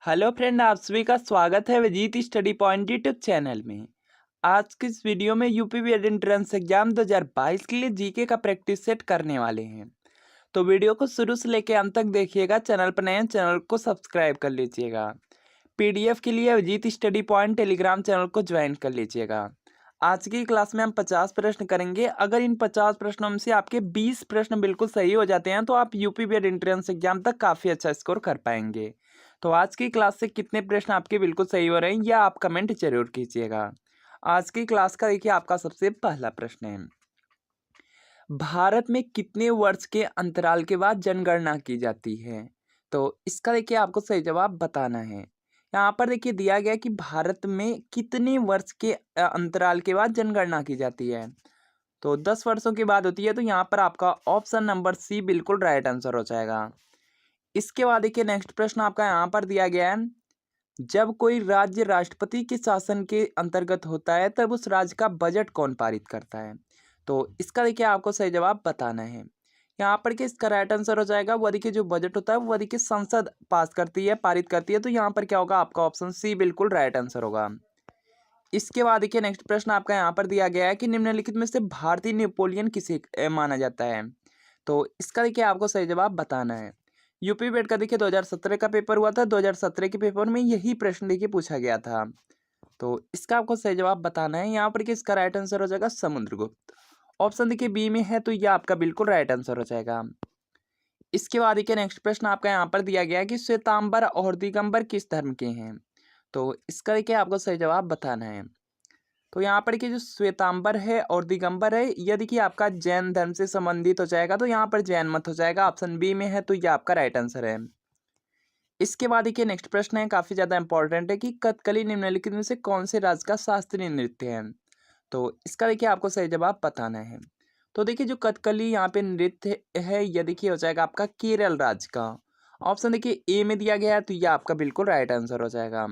Hello friend, आप सभी का स्वागत है Vijit study point YouTube channel में। आज की इस वीडियो में यूपीपीएससी एंट्रेंस एग्जाम 2022 के लिए जीके का प्रैक्टिस सेट करने वाले हैं। तो वीडियो को शुरू से लेकर अंत तक देखिएगा। चैनल पर नए हैं, चैनल को सब्सक्राइब कर लीजिएगा। पीडीएफ के लिए Vijit study point Telegram channel को ज्वाइन कर लीजिएगा। आज की क्लास में हम 50 प्रश्न करेंगे। अगर इन 50 प्रश्नों में से आपके 20 प्रश्न बिल्कुल सही हो जाते हैं तो आप यूपीपीएससी एंट्रेंस एग्जाम तक काफ़ी अच्छा स्कोर कर पाएंगे। तो आज की क्लास से कितने प्रश्न आपके बिल्कुल सही हो रहे हैं यह आप कमेंट जरूर कीजिएगा। आज की क्लास का देखिए आपका सबसे पहला प्रश्न है, भारत में कितने वर्ष के अंतराल के बाद जनगणना की जाती है? तो इसका देखिए आपको सही जवाब बताना है। यहाँ पर देखिए दिया गया कि भारत में कितने वर्ष के अंतराल के बाद जनगणना की जाती है। तो 10 वर्षों के बाद होती है। तो यहाँ पर आपका ऑप्शन नंबर सी बिल्कुल राइट आंसर हो जाएगा। इसके बाद देखिए नेक्स्ट प्रश्न आपका यहाँ पर दिया गया है, जब कोई राज्य राष्ट्रपति के शासन के अंतर्गत होता है तब उस राज्य का बजट कौन पारित करता है? तो इसका देखिए आपको सही जवाब बताना है। यहाँ पर के इसका राइट आंसर हो जाएगा, वो देखिए जो बजट होता है वो देखिए संसद पास करती है, पारित करती है। तो यहाँ पर क्या होगा, आपका ऑप्शन सी बिल्कुल राइट आंसर होगा। इसके बाद देखिए नेक्स्ट प्रश्न आपका यहाँ पर दिया गया है कि निम्नलिखित में से भारतीय नेपोलियन किसे माना जाता है? तो इसका देखिए आपको सही जवाब बताना है। यूपी बेट का देखिए 2017 का पेपर हुआ था। 2017 के पेपर में यही प्रश्न देखिए पूछा गया था। तो इसका आपको सही जवाब बताना है। यहाँ पर कि इसका राइट आंसर हो जाएगा समुद्रगुप्त। ऑप्शन देखिए बी में है, तो यह आपका बिल्कुल राइट आंसर हो जाएगा। इसके बाद देखिए नेक्स्ट प्रश्न आपका यहाँ पर दिया गया है कि श्वेतांबर और दिगंबर किस धर्म के हैं? तो इसका देखिए आपको सही जवाब बताना है। तो यहाँ पर कि जो श्वेतांबर है और दिगंबर है यह देखिए आपका जैन धर्म से संबंधित हो जाएगा। तो यहाँ पर जैन मत हो जाएगा, ऑप्शन बी में है, तो यह आपका राइट आंसर है। इसके बाद देखिए नेक्स्ट प्रश्न है, काफी ज्यादा इंपॉर्टेंट है कि कथकली निम्नलिखित में से कौन से राज्य का शास्त्रीय नृत्य है? तो इसका देखिए आपको सही जवाब बताना है। तो देखिए जो कथकली यहाँ पे नृत्य है यह देखिए हो जाएगा आपका केरल राज्य का। ऑप्शन देखिए ए में दिया गया है, तो यह आपका बिल्कुल राइट आंसर हो जाएगा।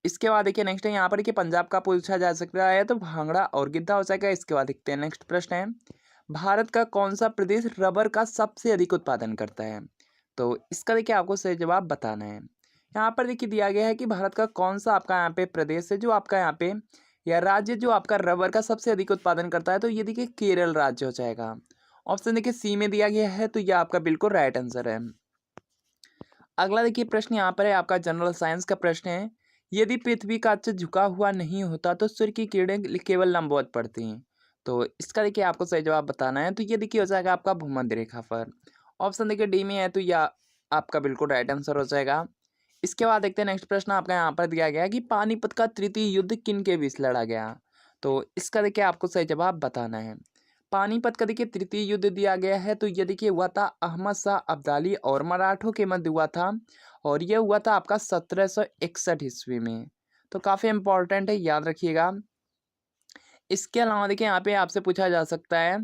इसके बाद देखिए नेक्स्ट है, यहाँ पर देखिए पंजाब का पूछा जा सकता है, तो भांगड़ा और गिद्धा हो जाएगा। इसके बाद देखते हैं नेक्स्ट प्रश्न है, भारत का कौन सा प्रदेश रबर का सबसे अधिक उत्पादन करता है? तो इसका देखिए आपको सही जवाब बताना है। यहाँ पर देखिए दिया गया है कि भारत का कौन सा आपका यहाँ पे प्रदेश है जो आपका यहाँ पे या राज्य जो आपका रबर का सबसे अधिक उत्पादन करता है? तो ये देखिए केरल राज्य हो जाएगा। ऑप्शन देखिए सी में दिया गया है, तो यह आपका बिल्कुल राइट आंसर है। अगला देखिए प्रश्न यहाँ पर है आपका जनरल साइंस का प्रश्न है, यदि पृथ्वी का अक्ष झुका हुआ नहीं होता तो सूर्य की किरणें केवल लंबवत पड़ती हैं। तो इसका देखिए आपको सही जवाब बताना है। तो ये देखिए हो जाएगा आपका भूमध्य रेखा पर। ऑप्शन देखिए डी में है, तो यह आपका बिल्कुल राइट आंसर हो जाएगा। इसके बाद देखते हैं नेक्स्ट प्रश्न आपका यहाँ पर दिया गया है कि पानीपत का तृतीय युद्ध किन के बीच लड़ा गया? तो इसका देखिए आपको सही जवाब बताना है। पानीपत का देखिए तृतीय युद्ध दिया गया है, तो ये देखिए हुआ था अहमद शाह अब्दाली और मराठों के मध्य हुआ था, और यह हुआ था आपका 1761 ईस्वी में। तो काफी इंपॉर्टेंट है, याद रखिएगा। इसके अलावा देखिए यहाँ पे आपसे पूछा जा सकता है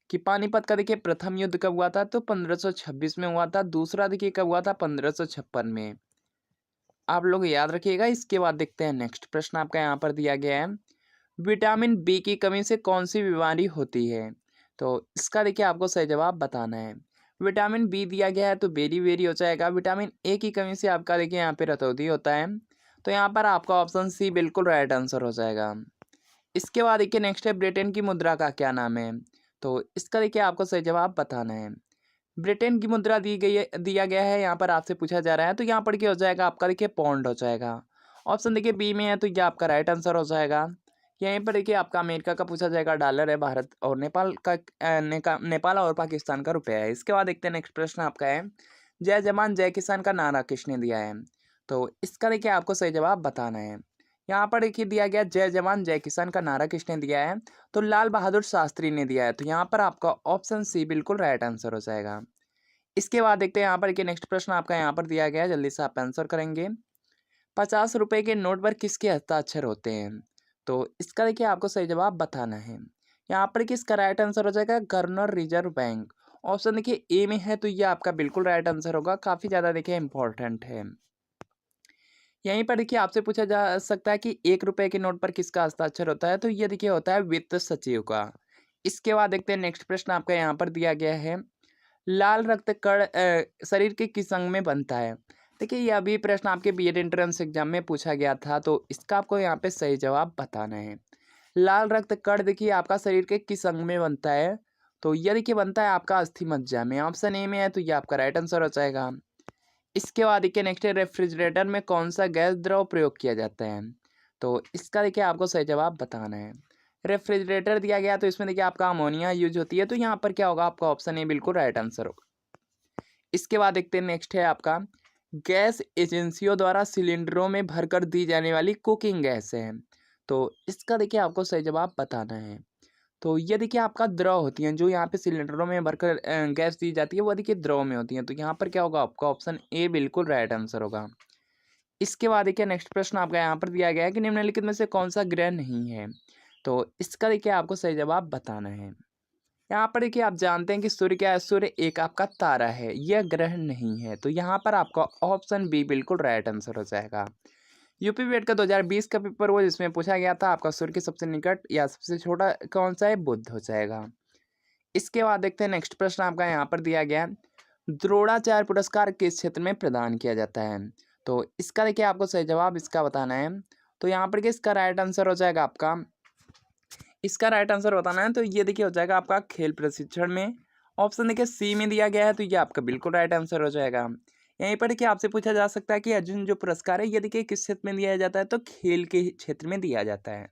कि पानीपत का देखिए प्रथम युद्ध कब हुआ था? तो 1526 में हुआ था। दूसरा देखिए कब हुआ था? 1556 में। आप लोग याद रखिएगा। इसके बाद देखते हैं नेक्स्ट प्रश्न आपका यहाँ पर दिया गया है, विटामिन बी की कमी से कौन सी बीमारी होती है? तो इसका देखिए आपको सही जवाब बताना है। विटामिन बी दिया गया है, तो बेरी बेरी हो जाएगा। विटामिन ए की कमी से आपका देखिए यहाँ पे रतौंधी होता है। तो यहाँ पर आपका ऑप्शन सी बिल्कुल राइट आंसर हो जाएगा। इसके बाद देखिए नेक्स्ट है, ब्रिटेन की मुद्रा का क्या नाम है? तो इसका देखिए आपको सही जवाब बताना है। ब्रिटेन की मुद्रा दी गई है, दिया गया है, यहाँ पर आपसे पूछा जा रहा है। तो यहाँ पर क्या हो जाएगा आपका देखिए पौंड हो जाएगा। ऑप्शन देखिए बी में है, तो यह आपका राइट आंसर हो जाएगा। यहीं पर देखिए आपका अमेरिका का पूछा जाएगा, डॉलर है। भारत और नेपाल का नेपाल और पाकिस्तान का रुपया है। इसके बाद देखते हैं नेक्स्ट प्रश्न आपका है, जय जवान जय किसान का नारा किसने दिया है? तो इसका देखिए आपको सही जवाब बताना है। यहाँ पर देखिए दिया गया जय जवान जय किसान का नारा किसने दिया है? तो लाल बहादुर शास्त्री ने दिया है। तो यहाँ पर आपका ऑप्शन सी बिल्कुल राइट आंसर हो जाएगा। इसके बाद देखते हैं यहाँ पर कि नेक्स्ट प्रश्न आपका यहाँ पर दिया गया है, जल्दी से आप आंसर करेंगे। 50 रुपए के नोट पर किसके हस्ताक्षर होते हैं? तो इसका देखिए आपको सही जवाब बताना है। यहाँ पर किसका राइट आंसर हो जाएगा? Governor reserve bank. ऑप्शन देखिए ए में है, तो ये आपका बिल्कुल राइट आंसर होगा। काफी ज्यादा देखिए इंपॉर्टेंट है। यहीं पर देखिए आपसे पूछा जा सकता है कि 1 रुपए के नोट पर किसका हस्ताक्षर होता है? तो ये देखिए होता है वित्त सचिव का। इसके बाद देखते हैं नेक्स्ट प्रश्न आपका यहाँ पर दिया गया है, लाल रक्त कण शरीर के किस अंग में बनता है? देखिए ये अभी प्रश्न आपके बीएड एंट्रेंस एग्जाम में पूछा गया था, तो इसका आपको यहाँ पे सही जवाब बताना है। लाल रक्त कण देखिए आपका शरीर के किस अंग में बनता है? तो ये देखिए बनता है आपका अस्थि मज्जा में। ऑप्शन ए में है, तो ये आपका राइट आंसर हो जाएगा। इसके बाद देखिए नेक्स्ट है, रेफ्रिजरेटर में कौन सा गैस द्रव प्रयोग किया जाता है? तो इसका देखिए आपको सही जवाब बताना है। रेफ्रिजरेटर दिया गया तो इसमें देखिए आपका अमोनिया यूज होती है, तो यहाँ पर क्या होगा? आपका ऑप्शन ए बिल्कुल राइट आंसर होगा। इसके बाद देखते हैं नेक्स्ट है आपका, गैस एजेंसियों द्वारा सिलेंडरों में भरकर दी जाने वाली कुकिंग गैस है। तो इसका देखिए आपको सही जवाब बताना है। तो ये देखिए आपका द्रव होती हैं, जो यहाँ पे सिलेंडरों में भरकर गैस दी जाती है, वो देखिए द्रव में होती हैं। तो यहाँ पर क्या होगा? आपका ऑप्शन ए बिल्कुल राइट आंसर होगा। इसके बाद देखिए नेक्स्ट प्रश्न आपका यहाँ पर दिया गया है कि निम्नलिखित में से कौन सा ग्रह नहीं है? तो इसका देखिए आपको सही जवाब बताना है। यहाँ पर देखिए आप जानते हैं कि सूर्य क्या है? सूर्य एक आपका तारा है, यह ग्रह नहीं है। तो यहाँ पर आपका ऑप्शन बी बिल्कुल राइट आंसर हो जाएगा। यूपी बीएड का 2020 का पेपर वो जिसमें पूछा गया था आपका सूर्य के सबसे निकट या सबसे छोटा कौन सा है? बुध हो जाएगा। इसके बाद देखते हैं नेक्स्ट प्रश्न आपका यहाँ पर दिया गया है, द्रोणाचार्य पुरस्कार किस क्षेत्र में प्रदान किया जाता है? तो इसका देखिए आपको सही जवाब इसका बताना है। तो यहाँ पर किसका राइट आंसर हो जाएगा? आपका इसका राइट आंसर बताना है, तो ये देखिए हो जाएगा आपका खेल प्रशिक्षण में। ऑप्शन देखिए सी में दिया गया है, तो ये आपका बिल्कुल राइट आंसर हो जाएगा। यहीं पर देखिए आपसे पूछा जा सकता है कि अर्जुन जो पुरस्कार है ये देखिए किस क्षेत्र में दिया जाता है? तो खेल के क्षेत्र में दिया जाता है।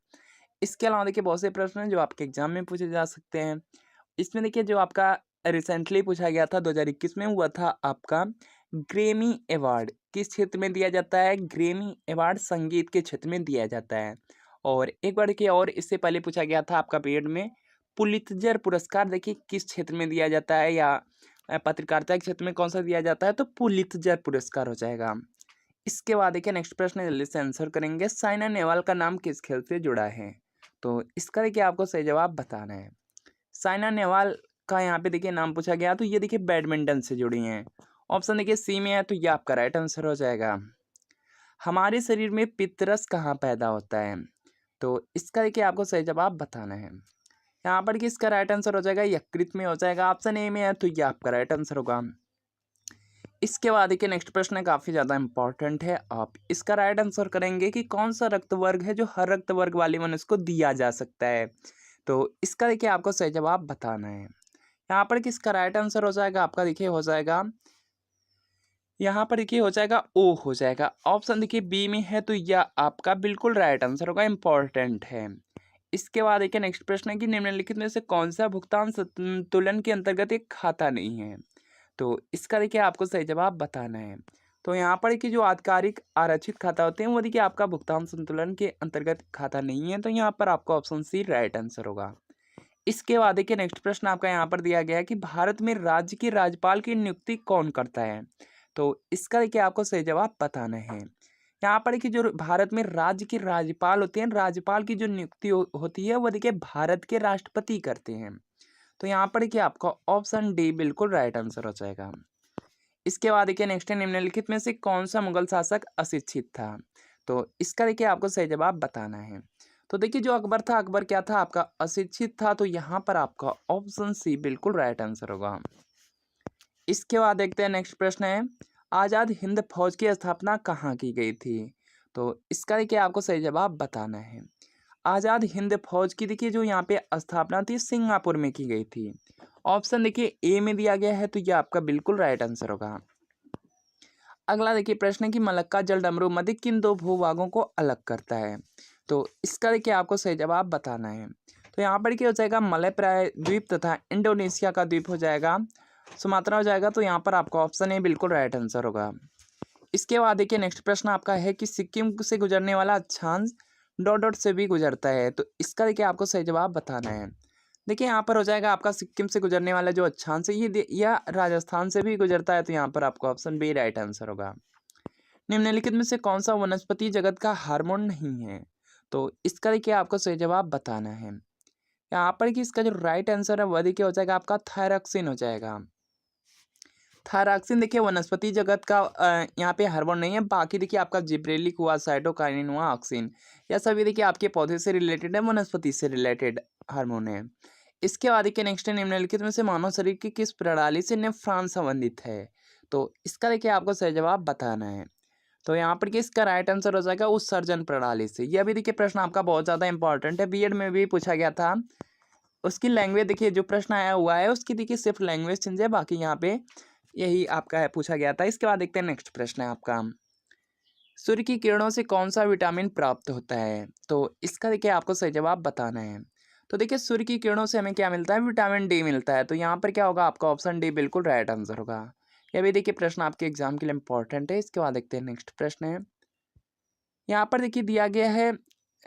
इसके अलावा देखिए बहुत से प्रश्न हैं जो आपके एग्जाम में पूछे जा सकते हैं। इसमें देखिए जो आपका रिसेंटली पूछा गया था 2021 में, हुआ था आपका ग्रैमी अवार्ड किस क्षेत्र में दिया जाता है? ग्रैमी अवार्ड संगीत के क्षेत्र में दिया जाता है। और एक बार देखिए और इससे पहले पूछा गया था आपका बीएड में, पुलित्जर पुरस्कार देखिए किस क्षेत्र में दिया जाता है, या पत्रकारिता के क्षेत्र में कौन सा दिया जाता है? तो पुलित्जर पुरस्कार हो जाएगा। इसके बाद देखिए नेक्स्ट प्रश्न जल्दी से आंसर करेंगे, साइना नेहवाल का नाम किस खेल से जुड़ा है? तो इसका देखिए आपको सही जवाब बताना है। साइना नेहवाल का यहाँ पे देखिए नाम पूछा गया, तो ये देखिए बैडमिंटन से जुड़ी हैं। ऑप्शन देखिए सी में है, तो ये आपका राइट आंसर हो जाएगा। हमारे शरीर में पित्तरस कहाँ पैदा होता है? तो इसका देखिए आपको सही जवाब बताना है। यहाँ पर कि इसका राइट आंसर हो जाएगा यकृत में हो जाएगा। ऑप्शन ए में है, तो ये आपका राइट आंसर होगा। इसके बाद देखिए नेक्स्ट प्रश्न काफ़ी ज़्यादा इंपॉर्टेंट है, आप इसका राइट आंसर करेंगे कि कौन सा रक्त वर्ग है जो हर रक्त वर्ग वाले मनुष्य को दिया जा सकता है? तो इसका देखिए आपको सही जवाब बताना है। यहाँ पर किसका राइट आंसर हो जाएगा? आपका देखिए हो जाएगा, यहाँ पर देखिए हो जाएगा ओ हो जाएगा। ऑप्शन देखिए बी में है, तो यह आपका बिल्कुल राइट आंसर होगा, इंपॉर्टेंट है। इसके बाद देखिए नेक्स्ट प्रश्न है कि निम्नलिखित में से कौन सा भुगतान संतुलन के अंतर्गत एक खाता नहीं है? तो इसका देखिए आपको सही जवाब बताना है। तो यहाँ पर कि जो आधिकारिक आरक्षित खाता होते हैं वो देखिए आपका भुगतान संतुलन के अंतर्गत खाता नहीं है, तो यहाँ पर आपका ऑप्शन सी राइट आंसर होगा। इसके बाद देखिए नेक्स्ट प्रश्न आपका यहाँ पर दिया गया है कि भारत में राज्य के राज्यपाल की नियुक्ति कौन करता है? तो इसका देखिए आपको सही जवाब बताना है। यहाँ पर कि जो भारत में राज्य के राज्यपाल होते हैं, राज्यपाल की जो नियुक्ति होती है वो देखिए भारत के राष्ट्रपति करते हैं। तो यहाँ पर देखिए आपका ऑप्शन डी बिल्कुल राइट आंसर हो जाएगा। इसके बाद देखिए नेक्स्ट है, निम्नलिखित में से कौन सा मुगल शासक अशिक्षित था? तो इसका देखिए आपको सही जवाब बताना है। तो देखिए जो अकबर था, अकबर क्या था? आपका अशिक्षित था, तो यहाँ पर आपका ऑप्शन सी बिल्कुल राइट आंसर होगा। इसके बाद देखते हैं नेक्स्ट प्रश्न है, आज़ाद हिंद फौज की स्थापना कहाँ की गई थी? तो इसका देखिए आपको सही जवाब बताना है। आज़ाद हिंद फौज की देखिए जो यहाँ पे स्थापना थी सिंगापुर में की गई थी। ऑप्शन देखिए ए में दिया गया है, तो ये आपका बिल्कुल राइट आंसर होगा। अगला देखिए प्रश्न है कि मलक्का जल डमरू मध्य किन दो भूभागों को अलग करता है? तो इसका देखिए आपको सही जवाब बताना है। तो यहाँ पर क्या हो जाएगा, मलयप्राय द्वीप तथा इंडोनेशिया का द्वीप हो जाएगा, सुमात्रा हो जाएगा। तो यहाँ पर आपका ऑप्शन ए बिल्कुल राइट आंसर होगा। इसके बाद देखिए नेक्स्ट प्रश्न आपका है कि सिक्किम से गुजरने वाला अक्षांश डॉट डॉट से भी गुजरता है, तो इसका देखिए आपको सही जवाब बताना है। देखिए यहाँ पर हो जाएगा आपका सिक्किम से गुजरने वाला जो अक्षांश है ये या राजस्थान से भी गुजरता है, तो यहाँ पर आपका ऑप्शन बी राइट आंसर होगा। निम्नलिखित में से कौन सा वनस्पति जगत का हार्मोन नहीं है? तो इसका देखिए आपको सही जवाब बताना है। यहाँ पर कि इसका जो राइट आंसर है वह देखिए हो जाएगा आपका थायरॉक्सिन हो जाएगा। थायरॉक्सिन देखिए वनस्पति जगत का यहाँ पे हार्मोन नहीं है, बाकी देखिए आपका जिब्रेलिक हुआ, साइटोकाइनिन हुआ, ऑक्सिन, यह सभी देखिए आपके पौधे से रिलेटेड है, वनस्पति से रिलेटेड हार्मोन है। इसके बाद देखिए नेक्स्ट है, निम्नलिखित में से मानव शरीर की किस प्रणाली से नेफ्रॉन संबंधित है? तो इसका देखिए आपको सही जवाब बताना है। तो यहाँ पर कि इसका राइट आंसर हो जाएगा उत्सर्जन प्रणाली से। यह भी देखिए प्रश्न आपका बहुत ज़्यादा इंपॉर्टेंट है, बीएड में भी पूछा गया था। उसकी लैंग्वेज देखिए जो प्रश्न आया हुआ है उसकी देखिए सिर्फ लैंग्वेज चेंज है, बाकी यहाँ पे यही आपका है पूछा गया था। इसके बाद देखते हैं नेक्स्ट प्रश्न है आपका, सूर्य की किरणों से कौन सा विटामिन प्राप्त होता है? तो इसका देखिए आपको सही जवाब बताना है। तो देखिए सूर्य की किरणों से हमें क्या मिलता है? विटामिन डी मिलता है। तो यहाँ पर क्या होगा? आपका ऑप्शन डी बिल्कुल राइट आंसर होगा। यह भी देखिए प्रश्न आपके एग्जाम के लिए इंपॉर्टेंट है। इसके बाद देखते हैं नेक्स्ट प्रश्न है, यहाँ पर देखिए दिया गया है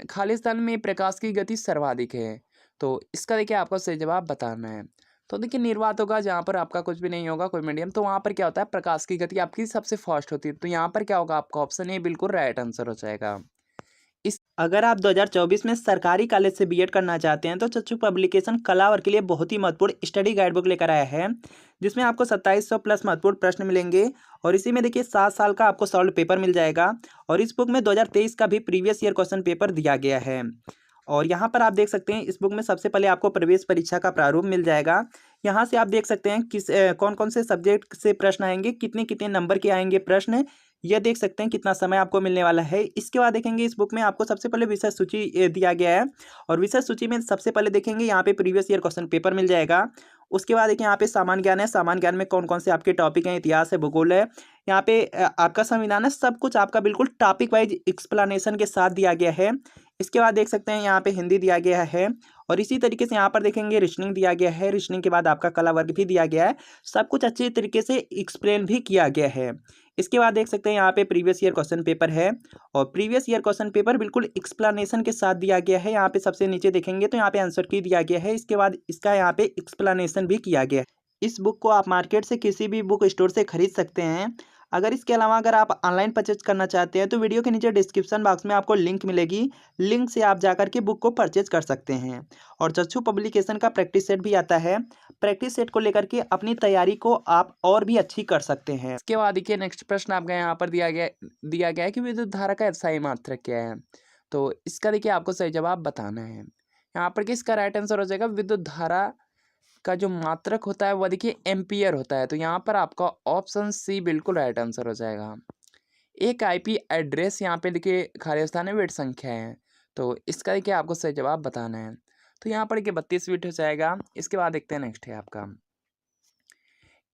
खालिस्तान में प्रकाश की गति सर्वाधिक है। तो इसका देखिए आपको सही जवाब बताना है। तो देखिए निर्वात होगा जहाँ पर आपका कुछ भी नहीं होगा, कोई मीडियम, तो वहाँ पर क्या होता है? प्रकाश की गति आपकी सबसे फास्ट होती है। तो यहाँ पर क्या होगा? आपका ऑप्शन ए बिल्कुल राइट आंसर हो जाएगा। इस अगर आप 2024 में सरकारी कॉलेज से बीएड करना चाहते हैं तो चच्चू पब्लिकेशन कला वर्ग के लिए बहुत ही महत्वपूर्ण स्टडी गाइड बुक लेकर आया है, जिसमें आपको 2700 प्लस महत्वपूर्ण प्रश्न मिलेंगे। और इसी में देखिए 7 साल का आपको सॉल्व पेपर मिल जाएगा। और इस बुक में 2023 का भी प्रीवियस ईयर क्वेश्चन पेपर दिया गया है। और यहाँ पर आप देख सकते हैं इस बुक में सबसे पहले आपको प्रवेश परीक्षा का प्रारूप मिल जाएगा। यहाँ से आप देख सकते हैं कौन कौन से सब्जेक्ट से प्रश्न आएंगे, कितने कितने नंबर के आएंगे प्रश्न, यह देख सकते हैं कितना समय आपको मिलने वाला है। इसके बाद देखेंगे इस बुक में आपको सबसे पहले विषय सूची दिया गया है। और विषय सूची में सबसे पहले देखेंगे यहाँ पे प्रीवियस ईयर क्वेश्चन पेपर मिल जाएगा। उसके बाद देखिए यहाँ पे सामान्य ज्ञान है, सामान्य ज्ञान में कौन कौन से आपके टॉपिक हैं, इतिहास है, भूगोल है, यहाँ पे आपका संविधान है, सब कुछ आपका बिल्कुल टॉपिक वाइज एक्सप्लेनेशन के साथ दिया गया है। इसके बाद देख सकते हैं यहाँ पे हिंदी दिया गया है। और इसी तरीके से यहाँ पर देखेंगे रीजनिंग दिया गया है, रीजनिंग के बाद आपका कला वर्ग भी दिया गया है। सब कुछ अच्छी तरीके से एक्सप्लेन भी किया गया है। इसके बाद देख सकते हैं यहाँ पे प्रीवियस ईयर क्वेश्चन पेपर है। और प्रीवियस ईयर क्वेश्चन पेपर बिल्कुल एक्सप्लेनेशन के साथ दिया गया है। यहाँ पे सबसे नीचे देखेंगे तो यहाँ पे आंसर की दिया गया है। इसके बाद इसका यहाँ पे एक्सप्लेनेशन भी किया गया है। इस बुक को आप मार्केट से किसी भी बुक स्टोर से खरीद सकते हैं। अगर इसके अलावा अगर आप ऑनलाइन परचेज करना चाहते हैं तो वीडियो के नीचे डिस्क्रिप्शन बॉक्स में आपको लिंक मिलेगी, लिंक से आप जाकर के बुक को परचेज कर सकते हैं। और चच्चू पब्लिकेशन का प्रैक्टिस सेट भी आता है, प्रैक्टिस सेट को लेकर के अपनी तैयारी को आप और भी अच्छी कर सकते हैं। इसके बाद देखिए नेक्स्ट प्रश्न आपका यहाँ पर दिया गया है कि विद्युत धारा का सही मात्रक क्या है? तो इसका देखिए आपको सही जवाब बताना है। यहाँ पर किसका राइट आंसर हो जाएगा? विद्युत धारा का जो मात्रक होता है वह देखिए एम्पियर होता है। तो यहाँ पर आपका ऑप्शन सी बिल्कुल राइट आंसर हो जाएगा। एक आईपी एड्रेस यहाँ पे देखिए खाली स्थान है, बिट संख्या है। तो इसका देखिए आपको सही जवाब बताना है। तो यहाँ पर देखिए 32 बिट हो जाएगा। इसके बाद देखते हैं नेक्स्ट है आपका,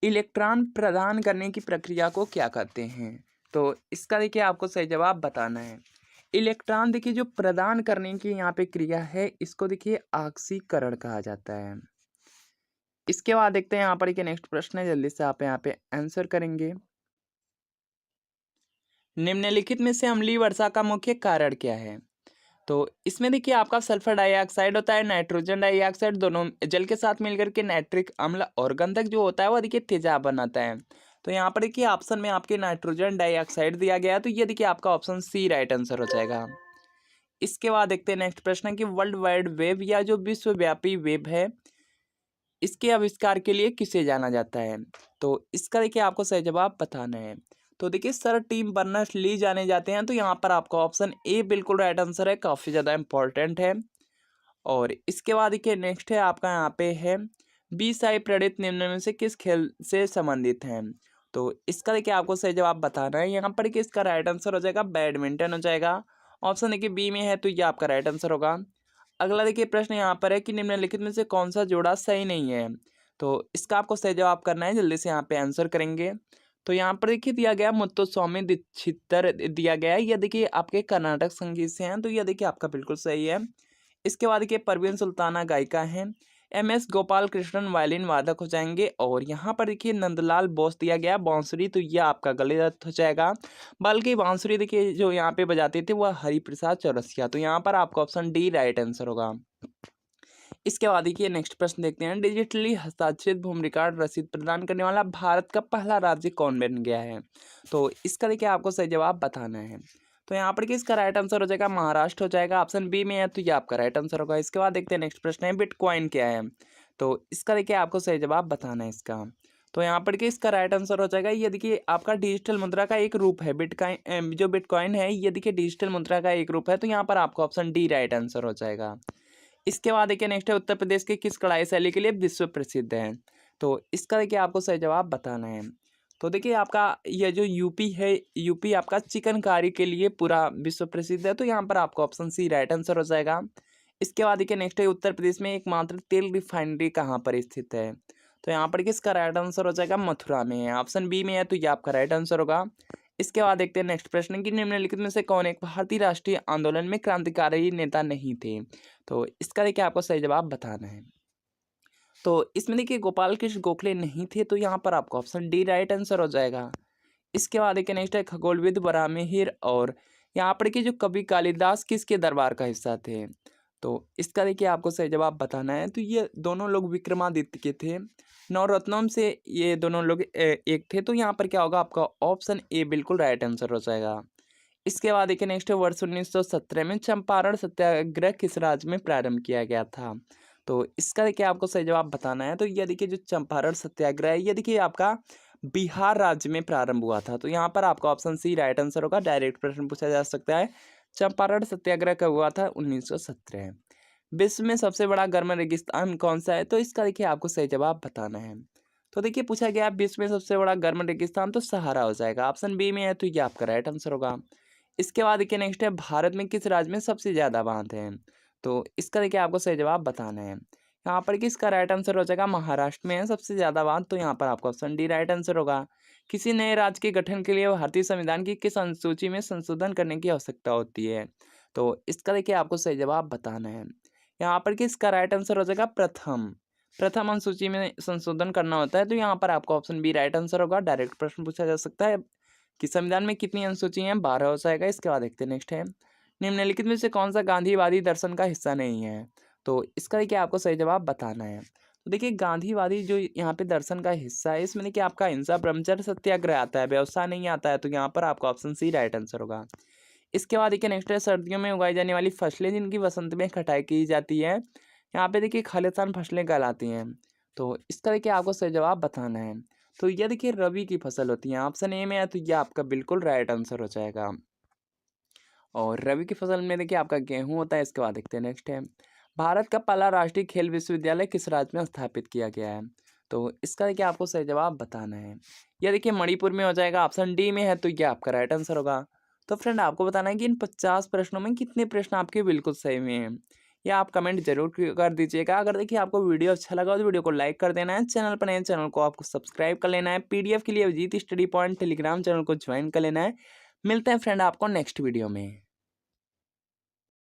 इलेक्ट्रॉन प्रदान करने की प्रक्रिया को क्या कहते हैं? तो इसका देखिए आपको सही जवाब बताना है। इलेक्ट्रॉन देखिए जो प्रदान करने की यहाँ पे क्रिया है इसको देखिए ऑक्सीकरण कहा जाता है। इसके बाद देखते हैं यहाँ पर कि नेक्स्ट प्रश्न है, जल्दी से आप यहाँ पे आंसर करेंगे। निम्नलिखित में से अम्लीय वर्षा का मुख्य कारण क्या है? तो इसमें देखिए आपका सल्फर डाइऑक्साइड होता है, नाइट्रोजन डाइऑक्साइड, दोनों जल के साथ मिलकर के नाइट्रिक अम्ल और गंधक जो होता है वह देखिए तेजाब बनाता है। तो यहाँ पर देखिए ऑप्शन में आपके नाइट्रोजन डाइऑक्साइड दिया गया है। तो ये देखिए आपका ऑप्शन सी राइट आंसर हो जाएगा। इसके बाद देखते हैं नेक्स्ट प्रश्न कि वर्ल्ड वाइड वेब या जो विश्वव्यापी वेब है इसके आविष्कार के लिए किसे जाना जाता है? तो इसका देखिए आपको सही जवाब बताना है। तो देखिए सर टिम बर्नर्स ली जाने जाते हैं। तो यहाँ पर आपका ऑप्शन ए बिल्कुल राइट आंसर है, काफ़ी ज़्यादा इंपॉर्टेंट है। और इसके बाद देखिए नेक्स्ट है आपका यहाँ पे है, बी साई प्रणीत निम्न में से किस खेल से संबंधित हैं? तो इसका देखिए आपको सही जवाब बताना है। यहाँ पर कि इसका राइट आंसर हो जाएगा बैडमिंटन हो जाएगा। ऑप्शन देखिए बी में है तो ये आपका राइट आंसर होगा। अगला देखिए प्रश्न यहाँ पर है कि निम्नलिखित में से कौन सा जोड़ा सही नहीं है? तो इसका आपको सही जवाब करना है, जल्दी से यहाँ पे आंसर करेंगे। तो यहाँ पर देखिए दिया गया मुत्तुस्वामी दीक्षितर दिया गया है, यह देखिए आपके कर्नाटक संगीत से हैं। तो यह देखिए आपका बिल्कुल सही है। इसके बाद देखिए परवीन सुल्ताना गायिका हैं। एम.एस. गोपाल कृष्णन वायलिन वादक हो जाएंगे। और यहाँ पर देखिए नंदलाल बोस दिया गया बांसुरी, तो यह आपका गलत हो जाएगा। बल्कि बांसुरी देखिए जो यहाँ पे बजाते थे वह हरिप्रसाद चौरसिया। तो यहाँ पर आपका ऑप्शन डी राइट आंसर होगा। इसके बाद देखिए नेक्स्ट प्रश्न देखते हैं, डिजिटली हस्ताक्षरित भूमि रिकॉर्ड रसीद प्रदान करने वाला भारत का पहला राज्य कौन बन गया है? तो इसका देखिए आपको सही जवाब बताना है। तो यहाँ पर कि इसका राइट आंसर हो जाएगा महाराष्ट्र हो जाएगा। ऑप्शन बी में है तो ये आपका राइट आंसर होगा। इसके बाद देखते हैं नेक्स्ट प्रश्न है, बिटकॉइन क्या है? तो इसका देखिए आपको सही जवाब बताना है इसका। तो यहाँ पर कि इसका राइट आंसर हो जाएगा, ये देखिए आपका डिजिटल मुद्रा का एक रूप है। बिटकॉइन जो बिटकॉइन है ये देखिए डिजिटल मुद्रा का एक रूप है। तो यहाँ पर आपका ऑप्शन डी राइट आंसर हो जाएगा। इसके बाद देखिए नेक्स्ट है, उत्तर प्रदेश के किस कढ़ाई शैली के लिए विश्व प्रसिद्ध है? तो इसका देखिए आपको सही जवाब बताना है। तो देखिए आपका ये जो यूपी है, यूपी आपका चिकनकारी के लिए पूरा विश्व प्रसिद्ध है, तो यहाँ पर आपका ऑप्शन सी राइट आंसर हो जाएगा। इसके बाद देखिए नेक्स्ट है, उत्तर प्रदेश में एकमात्र तेल रिफाइनरी कहाँ पर स्थित है? तो यहाँ पर किसका राइट आंसर हो जाएगा? मथुरा में है। ऑप्शन बी में है, तो ये आपका राइट आंसर होगा। इसके बाद देखते हैं नेक्स्ट प्रश्न कि निम्नलिखित में से कौन एक भारतीय राष्ट्रीय आंदोलन में क्रांतिकारी नेता नहीं थे? तो इसका देखिए आपको सही जवाब बताना है। तो इसमें देखिए गोपाल कृष्ण गोखले नहीं थे, तो यहाँ पर आपका ऑप्शन डी राइट आंसर हो जाएगा। इसके बाद देखिए नेक्स्ट है, खगोलविद बराहमिहिर और यहाँ पर के जो कवि कालिदास किसके दरबार का हिस्सा थे? तो इसका देखिए आपको सही जवाब बताना है। तो ये दोनों लोग विक्रमादित्य के थे, नवरत्नम से ये दोनों लोग एक थे, तो यहाँ पर क्या होगा? आपका ऑप्शन ए बिल्कुल राइट आंसर हो जाएगा। इसके बाद देखिए नेक्स्ट है, वर्ष 1917 में चंपारण सत्याग्रह किस राज्य में प्रारंभ किया गया था? तो इसका देखिए आपको सही जवाब बताना है। तो ये देखिए जो चंपारण सत्याग्रह है, ये देखिए आपका बिहार राज्य में प्रारंभ हुआ था, तो यहाँ पर आपका ऑप्शन सी राइट आंसर होगा। डायरेक्ट प्रश्न पूछा जा सकता है। चंपारण सत्याग्रह कब हुआ था? 1917। विश्व में सबसे बड़ा गर्म रेगिस्तान कौन सा है? तो इसका देखिए आपको सही जवाब बताना है। तो देखिए पूछा गया विश्व में सबसे बड़ा गर्म रेगिस्तान, तो सहारा हो जाएगा। ऑप्शन बी में है, तो ये आपका राइट आंसर होगा। इसके बाद देखिए नेक्स्ट है, भारत में किस राज्य में सबसे ज़्यादा बांध हैं? तो इसका देखिए आपको सही जवाब बताना है। यहाँ पर किसका राइट आंसर हो जाएगा? महाराष्ट्र में है सबसे ज़्यादा बांध, तो यहाँ पर आपका ऑप्शन डी राइट आंसर होगा। किसी नए राज्य के गठन के लिए भारतीय संविधान की किस अनुसूची में संशोधन करने की आवश्यकता होती है? तो इसका देखिए आपको सही जवाब बताना है। यहाँ पर किसका राइट आंसर हो जाएगा? प्रथम अनुसूची में संशोधन करना होता है, तो यहाँ पर आपका ऑप्शन बी राइट आंसर होगा। डायरेक्ट प्रश्न पूछा जा सकता है कि संविधान में कितनी अनुसूची हैं? 12 हो जाएगा। इसके बाद देखते हैं नेक्स्ट है, निम्नलिखित में से कौन सा गांधीवादी दर्शन का हिस्सा नहीं है? तो इसका देखिए आपको सही जवाब बताना है। तो देखिए गांधीवादी जो यहाँ पे दर्शन का हिस्सा है, इसमें देखिए आपका अहिंसा ब्रह्मचर्य सत्याग्रह आता है, व्यवसाय नहीं आता है, तो यहाँ पर आपका ऑप्शन सी राइट आंसर होगा। इसके बाद देखिए नेक्स्ट है, सर्दियों में उगाई जाने वाली फसलें जिनकी वसंत में कटाई की जाती है, यहाँ पे देखिए खालिस्तान फसलें कहलाती हैं, तो इसका देखिए आपको सही जवाब बताना है। तो ये देखिए रबी की फसल होती है। ऑप्शन ए में है, तो ये आपका बिल्कुल राइट आंसर हो जाएगा। और रबी की फसल में देखिए आपका गेहूं होता है। इसके बाद देखते हैं नेक्स्ट है, भारत का पहला राष्ट्रीय खेल विश्वविद्यालय किस राज्य में स्थापित किया गया है? तो इसका देखिए आपको सही जवाब बताना है। यह देखिए मणिपुर में हो जाएगा। ऑप्शन डी में है, तो ये आपका राइट आंसर होगा। तो फ्रेंड आपको बताना है कि इन 50 प्रश्नों में कितने प्रश्न आपके बिल्कुल सही में हैं, या आप कमेंट जरूर कर दीजिएगा। अगर देखिए आपको वीडियो अच्छा लगा तो वीडियो को लाइक कर देना है, चैनल पर नए चैनल को आपको सब्सक्राइब कर लेना है, पीडीएफ के लिए Abhijeet study point Telegram channel को ज्वाइन कर लेना है। मिलते हैं फ्रेंड आपको नेक्स्ट वीडियो में।